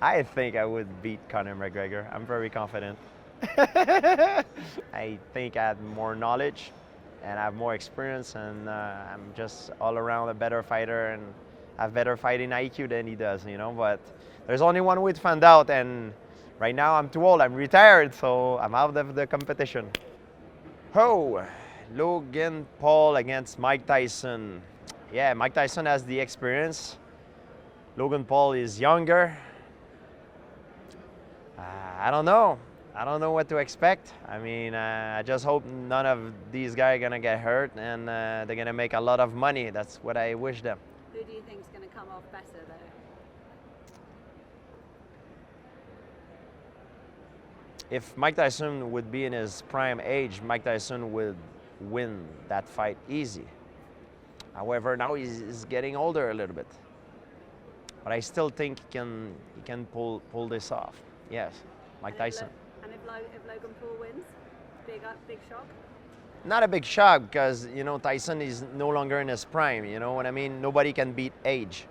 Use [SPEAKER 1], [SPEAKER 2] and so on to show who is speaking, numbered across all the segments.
[SPEAKER 1] I think I would beat Conor McGregor. I'm very confident. I think I have more knowledge and I have more experience, and I'm just all around a better fighter and have better fighting IQ than he does, you know. But there's only one way to find out, and right now I'm too old. I'm retired, so I'm out of the competition. Oh, Logan Paul against Mike Tyson. Yeah, Mike Tyson has the experience. Logan Paul is younger. I don't know. I don't know what to expect. I mean, I just hope none of these guys are gonna get hurt and they're gonna make a lot of money. That's what I wish them.
[SPEAKER 2] Who do you think is going to come off better, though?
[SPEAKER 1] If Mike Tyson would be in his prime age, Mike Tyson would win that fight easy. However, now he's getting older a little bit. But I still think he can pull this off. Yes, Mike Tyson.
[SPEAKER 2] And if Logan Paul wins, big shock?
[SPEAKER 1] Not a big shock because, you know, Tyson is no longer in his prime, you know what I mean? Nobody can beat age.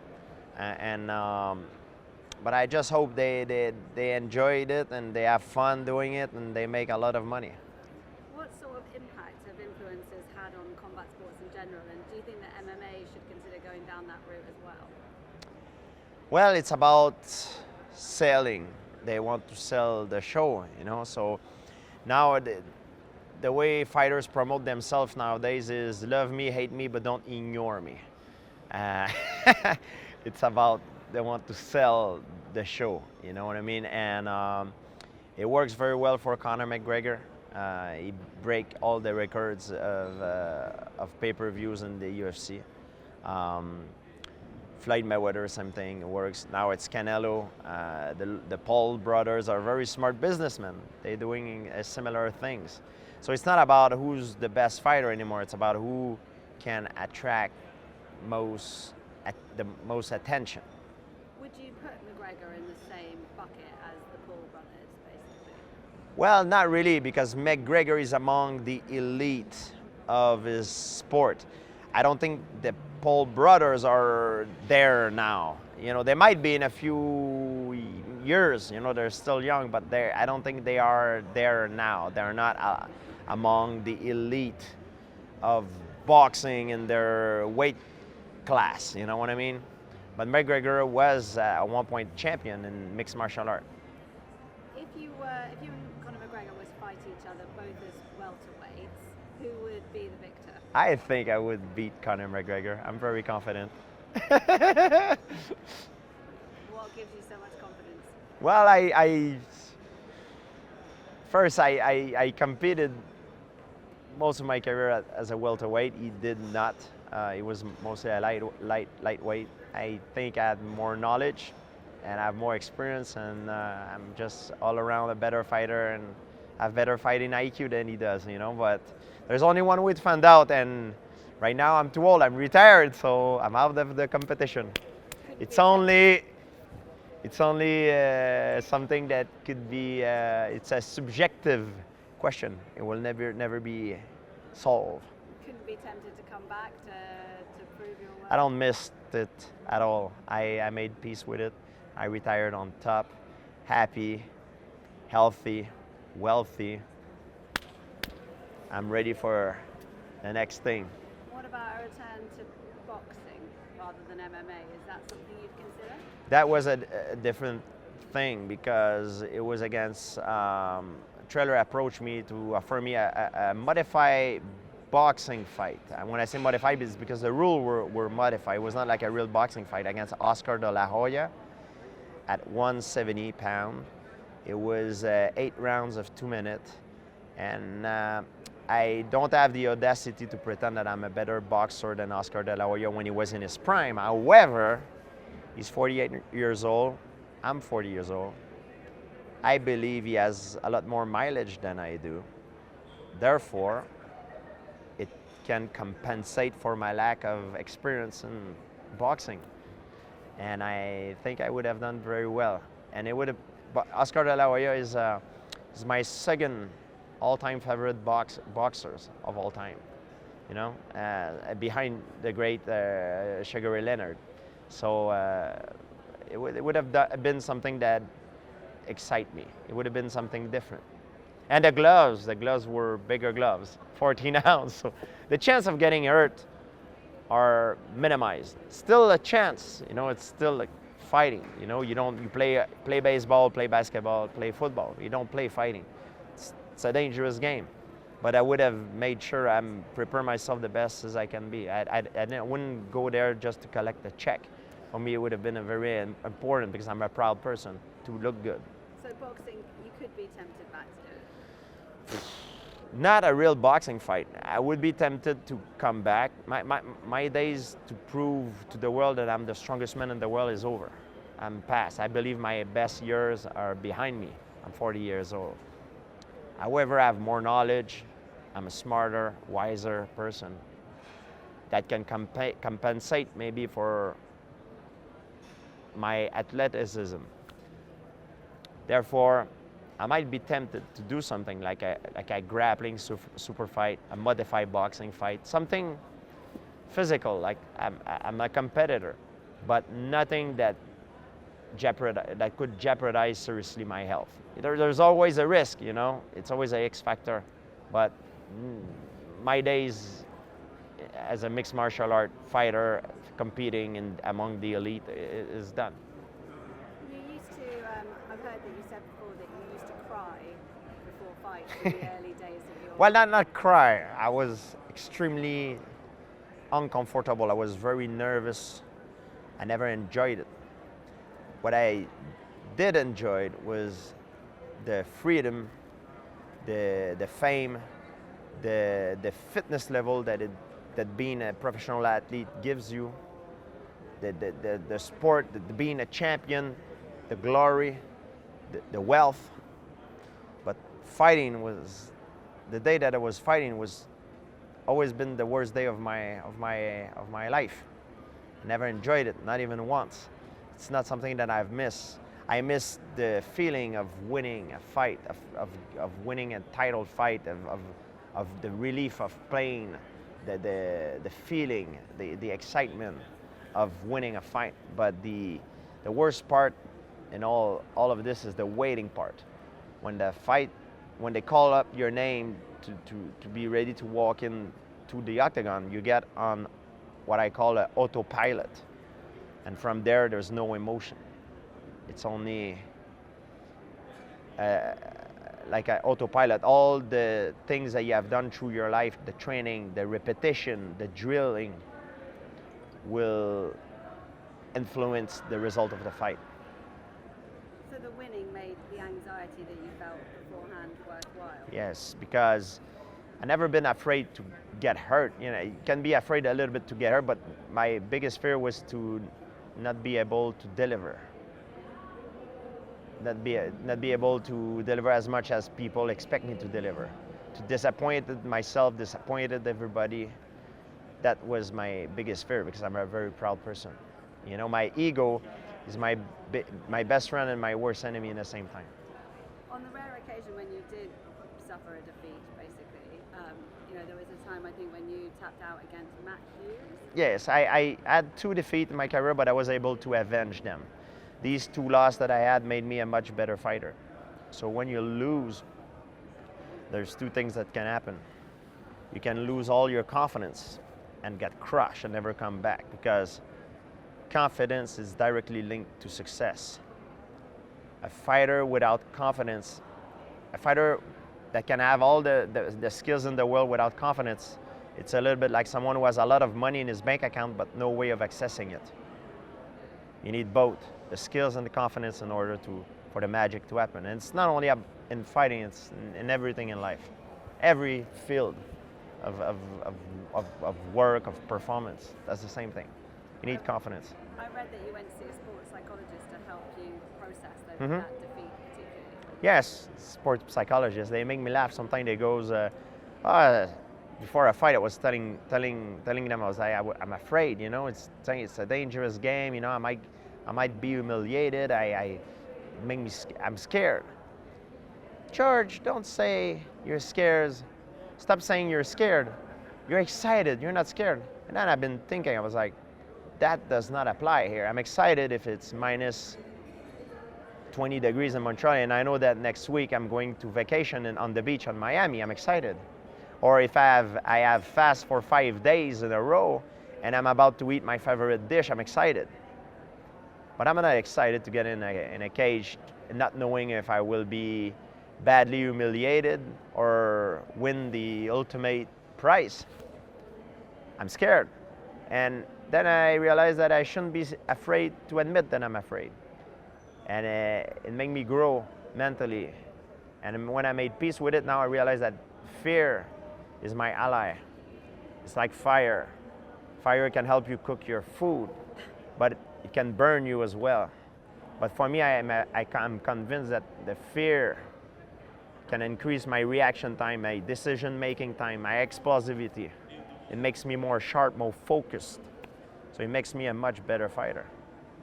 [SPEAKER 1] But I just hope they enjoyed it and they have fun doing it and they make a lot of money.
[SPEAKER 2] What sort of impact have influencers had on combat sports in general, and do you think that MMA should consider going down that route as well?
[SPEAKER 1] Well, it's about selling. They want to sell the show, you know. So now the way fighters promote themselves nowadays is love me, hate me, but don't ignore me. Uh, it's about they want to sell the show, you know what I mean? And it works very well for Conor McGregor. He break all the records of pay-per-views in the UFC. Floyd Mayweather, same thing, it works. Now it's Canelo. The Paul brothers are very smart businessmen. They're doing similar things. So it's not about who's the best fighter anymore. It's about who can attract the most attention.
[SPEAKER 2] Would you put McGregor in the same bucket as the Paul brothers, basically?
[SPEAKER 1] Well, not really, because McGregor is among the elite of his sport. I don't think the Paul brothers are there now. You know, they might be in a few years. You know, they're still young, but I don't think they are there now. They're not among the elite of boxing in their weight class. You know what I mean? But McGregor was at one point champion in mixed martial art.
[SPEAKER 2] If you and Conor McGregor was to fight each other both as welterweights, who would be the victor?
[SPEAKER 1] I think I would beat Conor McGregor. I'm very confident.
[SPEAKER 2] What gives you so much confidence?
[SPEAKER 1] Well, I competed most of my career as a welterweight. He did not. He was mostly a lightweight. I think I had more knowledge and I have more experience, and I'm just all around a better fighter and have better fighting IQ than he does, you know. But there's only one way to find out, and right now I'm too old. I'm retired, so I'm out of the competition. It's only something that could be. It's a subjective question. It will never be solved.
[SPEAKER 2] Couldn't be tempted to come back to prove your worth?
[SPEAKER 1] I don't miss it at all. I made peace with it. I retired on top, happy, healthy, wealthy. I'm ready for the next thing.
[SPEAKER 2] What about a return to boxing rather than MMA? Is that something you'd consider?
[SPEAKER 1] That was a different thing because it was against. Trailer approached me to offer me a modified boxing fight. And when I say modified, it's because the rules were modified. It was not like a real boxing fight against Oscar de la Hoya at 170 pounds. It was 8 rounds of 2 minutes. And I don't have the audacity to pretend that I'm a better boxer than Oscar de la Hoya when he was in his prime. However, he's 48 years old. I'm 40 years old. I believe he has a lot more mileage than I do. Therefore, it can compensate for my lack of experience in boxing. And I think I would have done very well. And it would have. Oscar de la Hoya is my second all-time favorite boxers of all time. You know, behind the great Sugar Ray Leonard. So it would have been something that excite me. It would have been something different. And the gloves were bigger gloves, 14 ounce. So the chance of getting hurt are minimized. Still a chance, it's still like fighting. You play baseball, play basketball, play football. You don't play fighting. It's a dangerous game. But I would have made sure I'm prepare myself the best as I can be. I wouldn't go there just to collect a check. For me, it would have been a very important, because I'm a proud person, to look good.
[SPEAKER 2] So boxing, you could be tempted back to do it?
[SPEAKER 1] Not a real boxing fight. I would be tempted to come back. My days to prove to the world that I'm the strongest man in the world is over. I'm past. I believe my best years are behind me. I'm 40 years old. However, I have more knowledge. I'm a smarter, wiser person that can compensate maybe for my athleticism. Therefore, I might be tempted to do something like a grappling super fight, a modified boxing fight, something physical. Like I'm a competitor, but nothing that could jeopardize seriously my health. There's always a risk, It's always a X factor, but my days as a mixed martial art fighter competing among the elite is done.
[SPEAKER 2] You used to, I've heard that you said before that you used to cry before fights in the early days of your...
[SPEAKER 1] Well, not cry. I was extremely uncomfortable. I was very nervous. I never enjoyed it. What I did enjoy was the freedom, the fame, the fitness level that being a professional athlete gives you, the sport, being a champion, the glory, the wealth. But fighting was, the day that I was fighting was always been the worst day of my life. I never enjoyed it, not even once. It's not something that I've missed. I miss the feeling of winning a fight, of winning a title fight, of the relief of playing, the feeling, the excitement of winning a fight. But the worst part in all of this is the waiting part. When they call up your name to be ready to walk in to the octagon, you get on what I call an autopilot. And from there's no emotion. It's only like an autopilot. All the things that you have done through your life, the training, the repetition, the drilling, will influence the result of the fight.
[SPEAKER 2] So the winning made the anxiety that you felt beforehand worthwhile?
[SPEAKER 1] Yes, because I've never been afraid to get hurt. You can be afraid a little bit to get hurt, but my biggest fear was to not be able to deliver. Not be able to deliver as much as people expect me to deliver. To disappoint myself, disappointed everybody. That was my biggest fear, because I'm a very proud person. My ego is my best friend and my worst enemy in the same time.
[SPEAKER 2] On the rare occasion when you did suffer a defeat, basically, there was a time, I think, when you tapped out against Matt Hughes.
[SPEAKER 1] Yes, I had 2 defeats in my career, but I was able to avenge them. These 2 losses that I had made me a much better fighter. So when you lose, there's 2 things that can happen. You can lose all your confidence and get crushed and never come back, because confidence is directly linked to success. A fighter without confidence, a fighter that can have all the skills in the world without confidence, it's a little bit like someone who has a lot of money in his bank account but no way of accessing it. You need both, the skills and the confidence, in order for the magic to happen. And it's not only in fighting, it's in everything in life. Every field of work, of performance, that's the same thing. You need confidence.
[SPEAKER 2] I read that you went to see a sports psychologist to help you process that defeat particularly.
[SPEAKER 1] Yes, sports psychologists, they make me laugh. Sometimes they goes, before a fight, I was telling them, I was like, I'm afraid, it's a dangerous game, I might be humiliated, I'm scared. George, don't say you're scared. Stop saying you're scared. You're excited, you're not scared. And then I've been thinking, I was like, that does not apply here. I'm excited if it's minus 20 degrees in Montreal, and I know that next week I'm going to vacation on the beach in Miami. I'm excited. Or if I have fast for 5 days in a row, and I'm about to eat my favorite dish, I'm excited. But I'm not excited to get in a cage not knowing if I will be badly humiliated or win the ultimate prize. I'm scared. And then I realized that I shouldn't be afraid to admit that I'm afraid. And it made me grow mentally. And when I made peace with it, now I realize that fear is my ally. It's like fire. Fire can help you cook your food, but it can burn you as well. But for me, I'm convinced that the fear can increase my reaction time, my decision-making time, my explosivity. It makes me more sharp, more focused. So it makes me a much better fighter.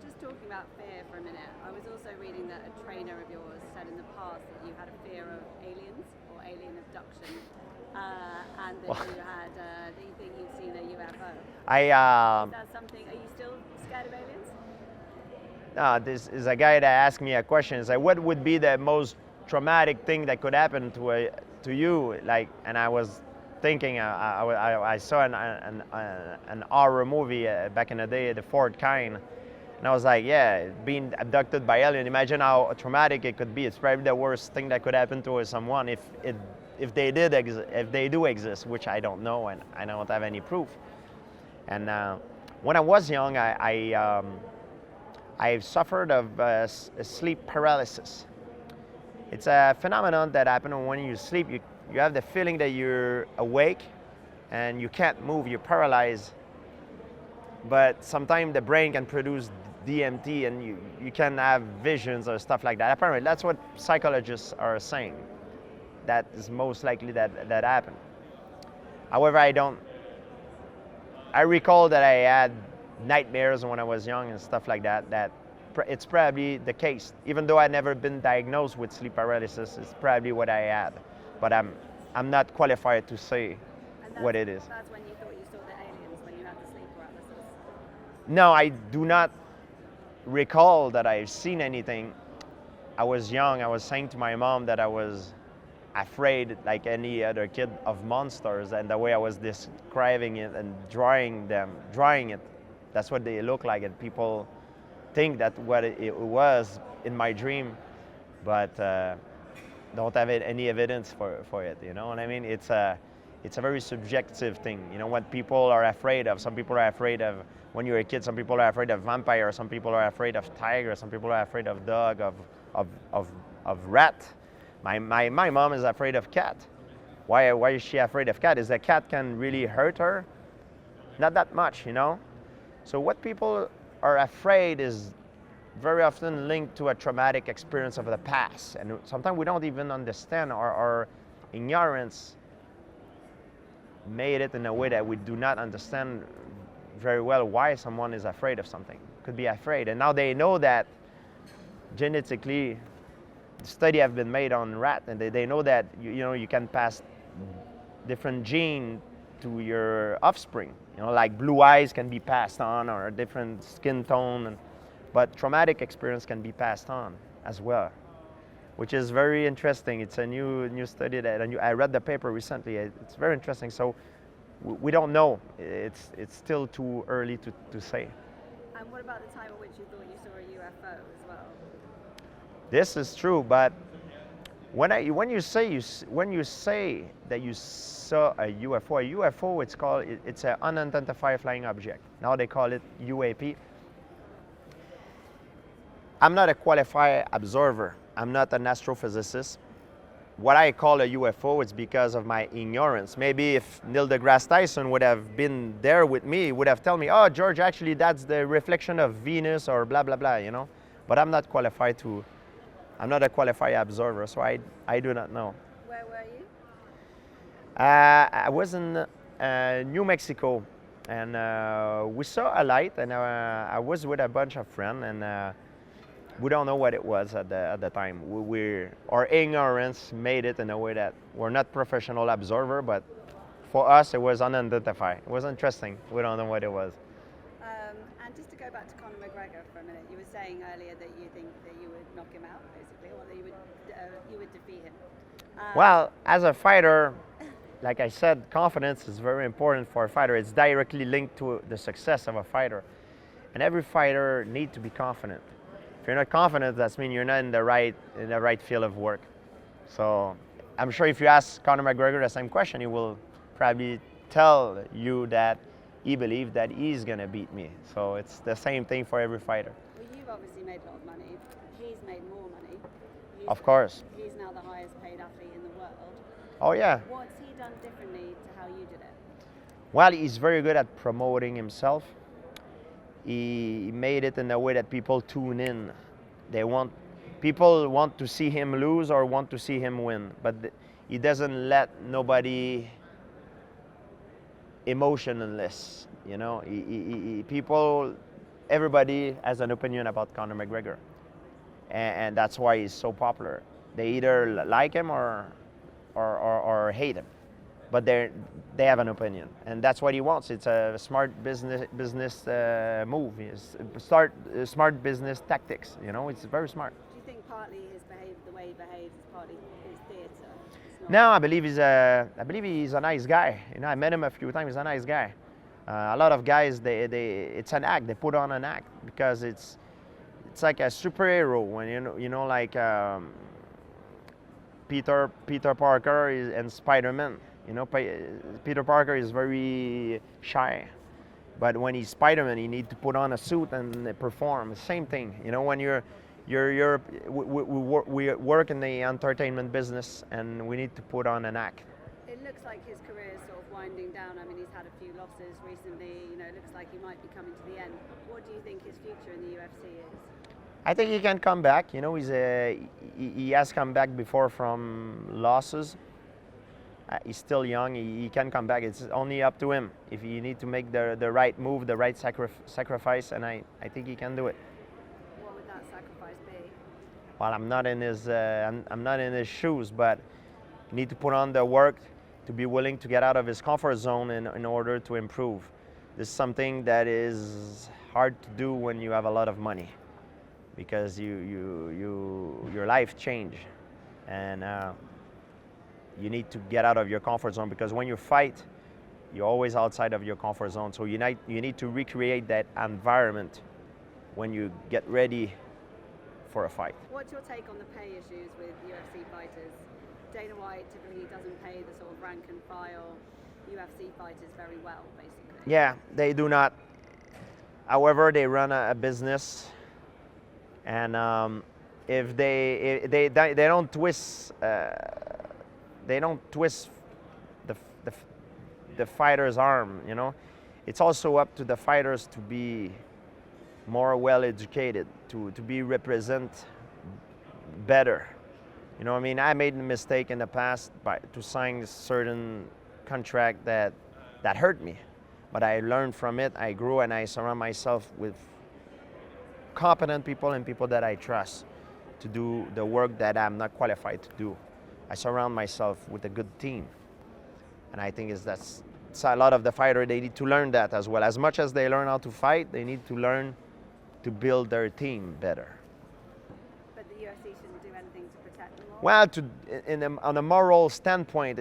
[SPEAKER 2] Just talking about fear for a minute, I was also reading that a trainer of yours said in the past that you had a fear of aliens or alien abduction, and that that you think you'd seen a UFO. Is that something? Are you still scared of aliens?
[SPEAKER 1] This is a guy that asked me a question. It's like, what would be the most traumatic thing that could happen to you? Like, and I was thinking, I saw an horror movie back in the day, The Fourth Kind, and I was like, yeah, being abducted by alien. Imagine how traumatic it could be. It's probably the worst thing that could happen to someone if they do exist, which I don't know, and I don't have any proof. And when I was young, I suffered of sleep paralysis. It's a phenomenon that happens when you sleep. You have the feeling that you're awake and you can't move, you're paralyzed. But sometimes the brain can produce DMT and you can have visions or stuff like that. Apparently, that's what psychologists are saying. That is most likely that happened. However, I recall that I had nightmares when I was young and stuff like that it's probably the case. Even though I've never been diagnosed with sleep paralysis, it's probably what I had. But I'm not qualified to say what it is.
[SPEAKER 2] That's when you thought you saw the aliens, when you had the sleep paralysis?
[SPEAKER 1] No, I do not recall that I've seen anything. I was young. I was saying to my mom that I was afraid, like any other kid, of monsters, and the way I was describing it and drawing it, that's what they look like, and people think that what it was in my dream, but don't have any evidence for it. You know what I mean? It's a very subjective thing. You know what people are afraid of. Some people are afraid of, when you're a kid, some people are afraid of vampires, some people are afraid of tigers, some people are afraid of dog, of rat. My mom is afraid of cat. Why is she afraid of cat? Is that cat can really hurt her? Not that much, you know? So what people are afraid is very often linked to a traumatic experience of the past. And sometimes we don't even understand, our ignorance made it in a way that we do not understand very well why someone is afraid of something. Could be afraid. And now they know that genetically, studies have been made on rat, and they know that you can pass different genes to your offspring. You know, like blue eyes can be passed on, or a different skin tone, but traumatic experience can be passed on as well, which is very interesting. It's a new study that I read the paper recently. It's very interesting. So we don't know. It's still too early to say.
[SPEAKER 2] And what about the time at which you thought you saw a UFO as well?
[SPEAKER 1] This is true, but when you say that you saw a UFO, it's an unidentified flying object. Now they call it UAP. I'm not a qualified observer. I'm not an astrophysicist. What I call a UFO is because of my ignorance. Maybe if Neil deGrasse Tyson would have been there with me, he would have told me, "Oh, George, actually that's the reflection of Venus," or blah blah blah. You know, but I'm not qualified to. I'm not a qualified observer, so I do not know.
[SPEAKER 2] Where were you?
[SPEAKER 1] I was in New Mexico, and we saw a light, and I was with a bunch of friends, and we don't know what it was at the time. Our ignorance made it in a way that we're not professional observer, but for us it was unidentified. It was interesting. We don't know what it was.
[SPEAKER 2] And And just to go back to Conor McGregor for a minute, you were saying earlier that you think that you would knock him out, basically, or that you would defeat him.
[SPEAKER 1] Well, as a fighter, like I said, confidence is very important for a fighter. It's directly linked to the success of a fighter. And every fighter needs to be confident. If you're not confident, that means you're not in the right field of work. So I'm sure if you ask Conor McGregor the same question, he will probably tell you that he believes that he's going to beat me. So it's the same thing for every fighter.
[SPEAKER 2] Well, you've obviously made a lot of money. He's made more money.
[SPEAKER 1] Of course.
[SPEAKER 2] He's now the highest paid athlete in the world.
[SPEAKER 1] Oh, yeah.
[SPEAKER 2] What's he done differently to how you did it?
[SPEAKER 1] Well, he's very good at promoting himself. He made it in a way that people tune in. People want to see him lose or want to see him win, but he doesn't let nobody emotionless. You know, everybody has an opinion about Conor McGregor, and that's why he's so popular. They either like him or hate him, but they have an opinion, and that's what he wants. It's a smart business move. It's smart business tactics. You know, it's very smart.
[SPEAKER 2] Do you think partly the way he behaves is partly his theatre?
[SPEAKER 1] No, I believe he's a nice guy. You know, I met him a few times. He's a nice guy. A lot of guys, it's an act. They put on an act because it's like a superhero when you know like Peter Parker and Spider-Man. You know, Peter Parker is very shy, but when he's Spider-Man, he needs to put on a suit and perform. Same thing. You know, when we work in the entertainment business, and we need to put on an act.
[SPEAKER 2] It looks like his career is sort of winding down. I mean, he's had a few losses recently. You know, it looks like he might be coming to the end. What do you think his future in the UFC is?
[SPEAKER 1] I think he can come back. You know, he has come back before from losses. He's still young. He can come back. It's only up to him. If you need to make the right move, the right sacrifice, and I think he can do it.
[SPEAKER 2] What would that sacrifice be?
[SPEAKER 1] Well, I'm not in his shoes, but you need to put on the work to be willing to get out of his comfort zone in order to improve. This is something that is hard to do when you have a lot of money, because your life change, and you need to get out of your comfort zone, because when you fight, you're always outside of your comfort zone. So you need to recreate that environment when you get ready for a fight.
[SPEAKER 2] What's your take on the pay issues with UFC fighters? Dana White typically doesn't pay the sort of rank and file UFC fighters very well, basically.
[SPEAKER 1] Yeah, they do not. However, they run a business, and if they don't twist the fighter's arm. You know, it's also up to the fighters to be more well educated, to be represent better. You know, I mean, I made a mistake in the past to sign a certain contract that hurt me, but I learned from it. I grew, and I surround myself with competent people and people that I trust to do the work that I'm not qualified to do. I surround myself with a good team, and I think that's a lot of the fighter. They need to learn that as well. As much as they learn how to fight, they need to learn to build their team better.
[SPEAKER 2] But the UFC shouldn't do anything to protect them all?
[SPEAKER 1] Well, on a moral standpoint,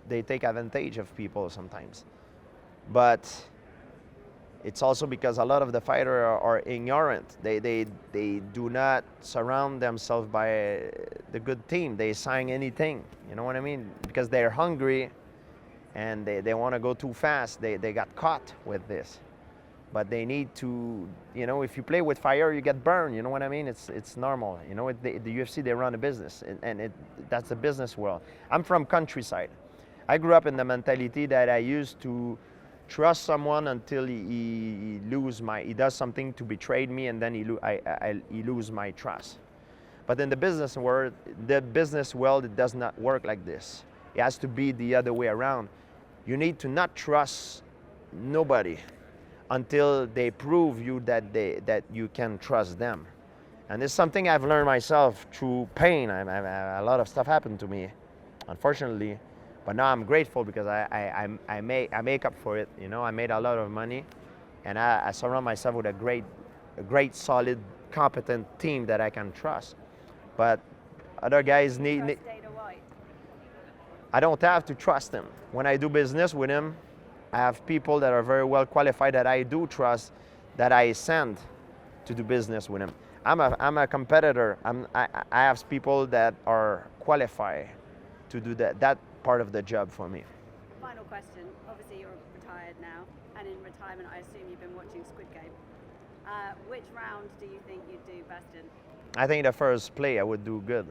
[SPEAKER 1] they take advantage of people sometimes, but it's also because a lot of the fighters are ignorant. They do not surround themselves by the good team. They sign anything, you know what I mean? Because they're hungry and they want to go too fast. They got caught with this. But they need to, you know, if you play with fire, you get burned, you know what I mean? It's normal. You know, the UFC, they run a business, and that's the business world. I'm from countryside. I grew up in the mentality that I used to trust someone until he does something to betray me, and then he lose my trust. But in the business world, it does not work like this. It has to be the other way around. You need to not trust nobody until they prove you that you can trust them. And it's something I've learned myself through pain. A lot of stuff happened to me, unfortunately. But now I'm grateful because I make up for it. You know, I made a lot of money, and I surround myself with a great, solid, competent team that I can trust. But other guys need.
[SPEAKER 2] Trust Dana White.
[SPEAKER 1] I don't have to trust him. When I do business with him, I have people that are very well qualified that I do trust, that I send to do business with him. I'm a competitor. I have people that are qualified to do that part of the job for me.
[SPEAKER 2] Final question. Obviously, you're retired now, and in retirement, I assume you've been watching Squid Game. Which round do you think you'd do best in?
[SPEAKER 1] I think the first play I would do good,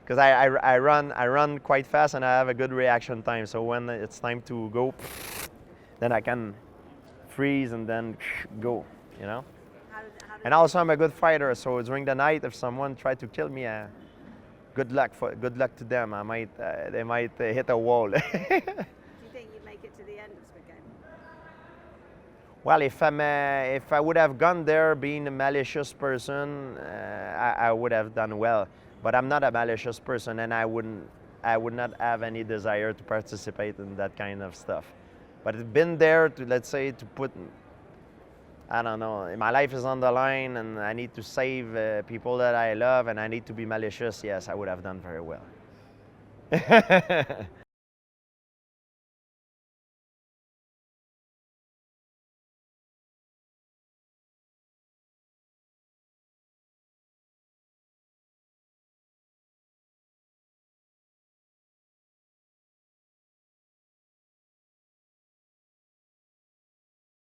[SPEAKER 1] because I run quite fast and I have a good reaction time. So when it's time to go, then I can freeze and then go. You know. And also I'm a good fighter. So during the night, if someone tried to kill me, good luck to them. They might hit a wall.
[SPEAKER 2] Do you think you'd make it to the end of Squid Game?
[SPEAKER 1] Well, if I would have gone there being a malicious person, I would have done well. But I'm not a malicious person, and I would not have any desire to participate in that kind of stuff. But it's been there to, let's say, to put, I don't know, my life is on the line and I need to save people that I love and I need to be malicious. Yes, I would have done very well.